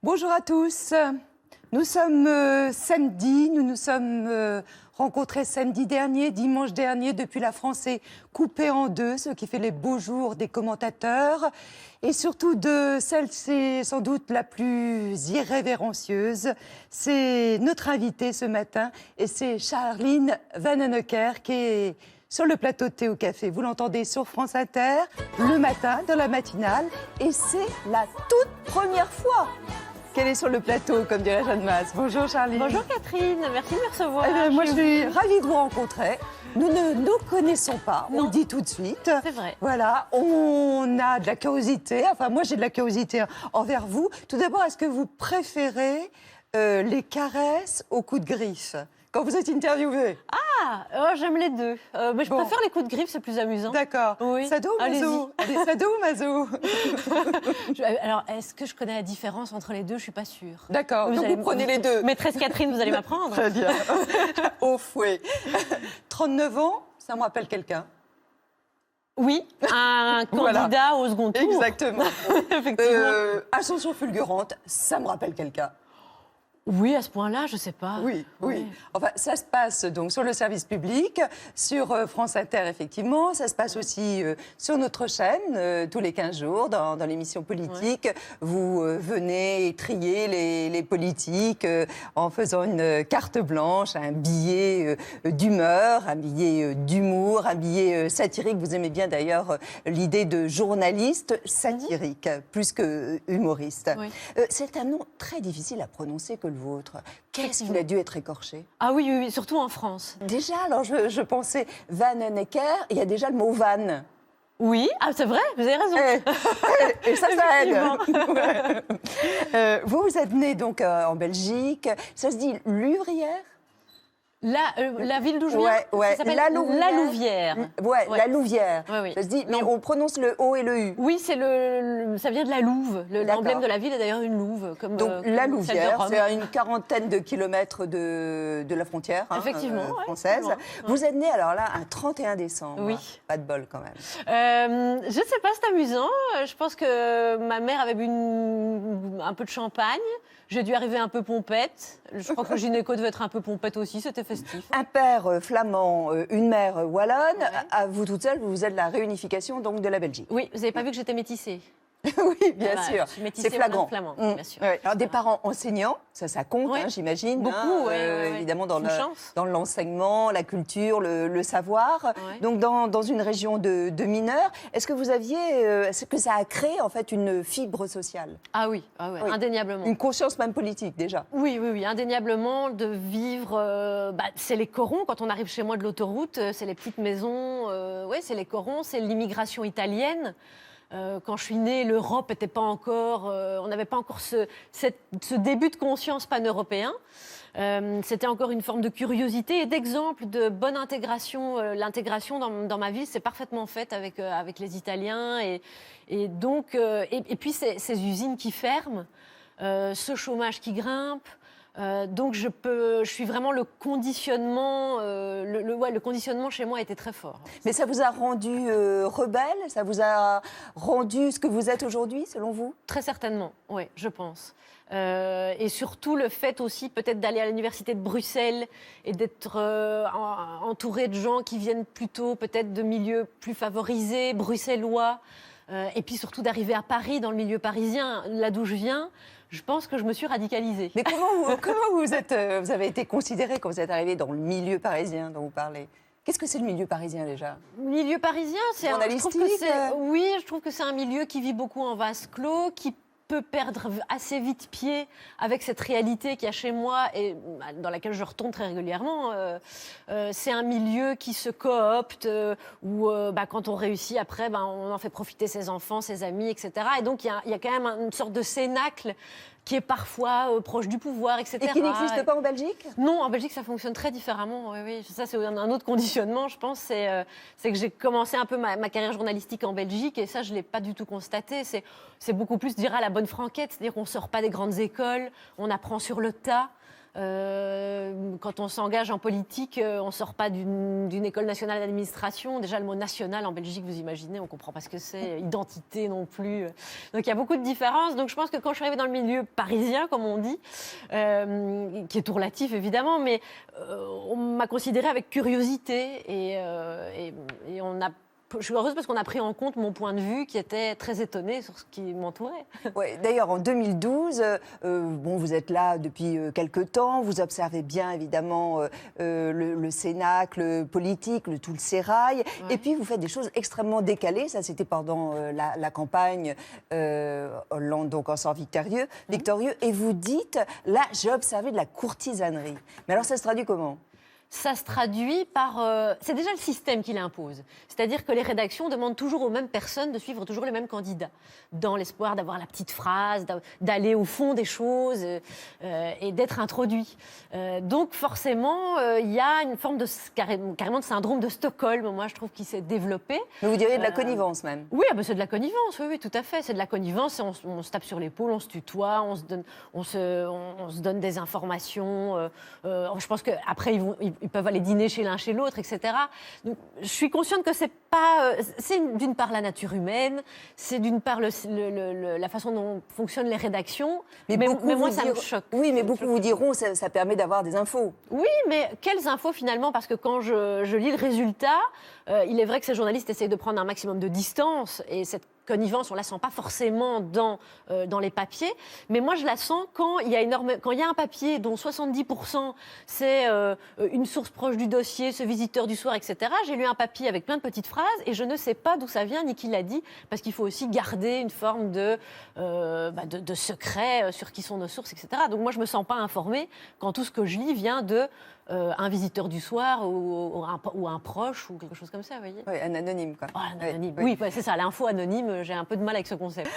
Bonjour à tous. Nous sommes samedi, nous nous sommes rencontrés samedi dernier, dimanche dernier, depuis la France est coupée en deux, ce qui fait les beaux jours des commentateurs. Et surtout de celle, c'est sans doute la plus irrévérencieuse, c'est notre invitée ce matin, et c'est Charline Vanhoenacker qui est sur le plateau de Thé au Café. Vous l'entendez sur France Inter, le matin, dans la matinale, et c'est la toute première fois qu'elle est sur le plateau, comme dirait Jeanne Masse. Bonjour Charline. Bonjour Catherine, merci de me recevoir. Moi je suis ravie de vous rencontrer. Nous ne nous connaissons pas, on le dit tout de suite. C'est vrai. Voilà, on a de la curiosité, enfin moi j'ai de la curiosité envers vous. Tout d'abord, est-ce que vous préférez les caresses aux coups de griffe quand vous êtes interviewée? J'aime les deux. Mais je préfère les coups de griffe, c'est plus amusant. D'accord. Oui. Sado ou Mazo? Allez, Sado ou Mazo? Alors, est-ce que je connais la différence entre les deux? Je suis pas sûre. D'accord, donc vous prenez les deux. Maîtresse Catherine, vous allez m'apprendre. Très bien. Au fouet. 39 ans, ça me rappelle quelqu'un. Oui, un candidat au second tour. Exactement. Effectivement. Ascension fulgurante, ça me rappelle quelqu'un. Oui, à ce point-là, je sais pas. Oui. Enfin, ça se passe donc sur le service public, sur France Inter, effectivement. Ça se passe aussi sur notre chaîne, tous les 15 jours, dans l'émission politique. Ouais. Vous venez trier les politiques en faisant une carte blanche, un billet d'humeur, un billet d'humour, un billet satirique. Vous aimez bien d'ailleurs l'idée de journaliste satirique, plus que humoriste. Oui. C'est un nom très difficile à prononcer que le vôtre. Qu'est-ce qu'il a dû être écorché? Ah oui, surtout en France. Déjà, alors je pensais Vanhoenacker, il y a déjà le mot van. Oui, c'est vrai, vous avez raison. Et ça aide. Vous êtes né donc en Belgique, ça se dit Luvrière? La ville d'où je viens, ça s'appelle La Louvière. La Louvière. Oui. Ça se dit, mais on prononce le O et le U. Oui, ça vient de la Louve. L'emblème de la ville est d'ailleurs une louve. Donc la Louvière, c'est à une quarantaine de kilomètres de la frontière française. Vous êtes né alors là un 31 décembre. Oui. Pas de bol quand même. Je ne sais pas, c'est amusant. Je pense que ma mère avait bu un peu de champagne. J'ai dû arriver un peu pompette. Je crois que le gynéco devait être un peu pompette aussi, c'était festif. Un père flamand, une mère wallonne. À vous toute seule, vous êtes la réunification donc de la Belgique. Oui, vous n'avez pas vu que j'étais métissée? Oui, bien sûr. C'est flagrant. Bien sûr. Ouais. Alors, des parents enseignants, ça compte, j'imagine. Beaucoup, évidemment, dans l'enseignement, la culture, le savoir. Ouais. Donc, dans une région de mineurs, est-ce que ça a créé, en fait, une fibre sociale? Ah oui, indéniablement. Une conscience même politique, déjà. Oui, indéniablement, de vivre... c'est les corons, quand on arrive chez moi de l'autoroute, c'est les petites maisons, c'est les corons, c'est l'immigration italienne. Quand je suis née, l'Europe n'était pas encore... on n'avait pas encore ce début de conscience pan-européen. C'était encore une forme de curiosité et d'exemple de bonne intégration. L'intégration dans ma vie s'est parfaitement faite avec les Italiens. Et donc, et puis ces usines qui ferment, ce chômage qui grimpe. Donc je suis vraiment le conditionnement, le conditionnement chez moi a été très fort. Mais ça vous a rendu rebelle? Ça vous a rendu ce que vous êtes aujourd'hui, selon vous? Très certainement, oui, je pense. Et surtout le fait aussi peut-être d'aller à l'université de Bruxelles et d'être entouré de gens qui viennent plutôt peut-être de milieux plus favorisés, bruxellois. Et puis surtout d'arriver à Paris, dans le milieu parisien, là d'où je viens. Je pense que je me suis radicalisée. Mais comment vous avez été considérée quand vous êtes arrivée dans le milieu parisien dont vous parlez? Qu'est-ce que c'est le milieu parisien déjà? Le milieu parisien, je trouve que c'est un milieu qui vit beaucoup en vase clos, qui peut perdre assez vite pied avec cette réalité qu'il y a chez moi et dans laquelle je retourne très régulièrement. C'est un milieu qui se coopte, où quand on réussit après, on en fait profiter ses enfants, ses amis, etc. Et donc il y a quand même une sorte de cénacle qui est parfois proche du pouvoir, etc. Et qui n'existe pas en Belgique? Non, en Belgique, ça fonctionne très différemment. Oui. Ça, c'est un autre conditionnement, je pense. C'est que j'ai commencé un peu ma carrière journalistique en Belgique et ça, je ne l'ai pas du tout constaté. C'est beaucoup plus, je dirais, à la bonne franquette. C'est-à-dire qu'on ne sort pas des grandes écoles, on apprend sur le tas. Quand on s'engage en politique, on ne sort pas d'une école nationale d'administration. Déjà, le mot national en Belgique, vous imaginez, on ne comprend pas ce que c'est, identité non plus. Donc, il y a beaucoup de différences. Donc, je pense que quand je suis arrivée dans le milieu parisien, comme on dit, qui est tout relatif, évidemment, mais on m'a considérée avec curiosité et on a... Je suis heureuse parce qu'on a pris en compte mon point de vue qui était très étonné sur ce qui m'entourait. Ouais, d'ailleurs, en 2012, vous êtes là depuis quelques temps, vous observez bien évidemment le Cénacle politique, tout le sérail, Ouais. et puis vous faites des choses extrêmement décalées. Ça, c'était pendant la campagne Hollande, donc en sort victorieux, et vous dites, là, j'ai observé de la courtisanerie. Mais alors, ça se traduit comment ? Ça se traduit par... c'est déjà le système qui l'impose. C'est-à-dire que les rédactions demandent toujours aux mêmes personnes de suivre toujours les mêmes candidats, dans l'espoir d'avoir la petite phrase, d'aller au fond des choses et d'être introduit. Donc forcément, il y a une forme de carrément de syndrome de Stockholm, moi je trouve, qui s'est développé. Mais vous diriez de la connivence même. Oui, c'est de la connivence, oui, tout à fait. C'est de la connivence, on se tape sur l'épaule, on se tutoie, on se donne des informations. Je pense qu'après, ils peuvent aller dîner chez l'un, chez l'autre, etc. Donc, je suis consciente que c'est pas... c'est d'une part la nature humaine, c'est d'une part la façon dont fonctionnent les rédactions, mais moi, ça me choque. Oui, mais beaucoup vous diront que ça permet d'avoir des infos. Oui, mais quelles infos finalement ? Parce que quand je lis le résultat, il est vrai que ces journalistes essayent de prendre un maximum de distance, et cette connivence, on ne la sent pas forcément dans les papiers, mais moi je la sens quand il y a un papier dont 70% c'est une source proche du dossier, ce visiteur du soir, etc. J'ai lu un papier avec plein de petites phrases et je ne sais pas d'où ça vient ni qui l'a dit, parce qu'il faut aussi garder une forme de secret sur qui sont nos sources, etc. Donc moi je ne me sens pas informée quand tout ce que je lis vient de un visiteur du soir ou un proche ou quelque chose comme ça, vous voyez. Oui, un anonyme, quoi. Oh, un anonyme. Oui, c'est ça, l'info anonyme, j'ai un peu de mal avec ce concept.